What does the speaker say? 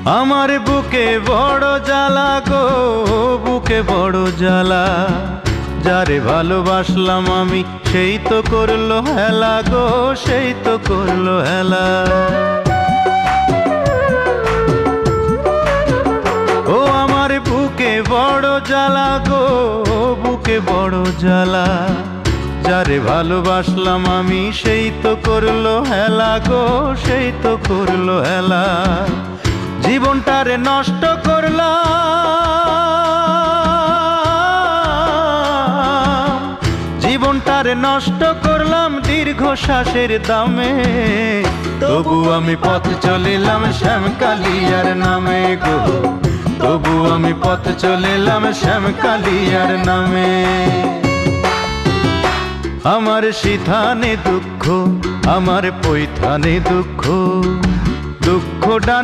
আমার বুকে বড় জ্বালা গো, বুকে বড় জ্বালা। যারে ভালোবাসলাম আমি সেই তো করলো হেলা গো, সেই তো করলো হেলা। ও আমার বুকে বড় জ্বালা গো, বুকে বড় জ্বালা। যারে ভালোবাসলাম আমি সেই তো করলো হেলা গো, সেই তো করলো হেলা। জীবনটারে নষ্ট করলাম, জীবনটারে নষ্ট করলাম দীর্ঘশ্বাসের দামে। তবু আমি পথ চলিলাম শ্যামকালিয়ার নামে গো, তবু আমি পথ চলিলাম শ্যামকালিয়ার নামে। আমার সিথানে দুঃখ, আমার পৈথানে দুঃখ, দুঃখ ডান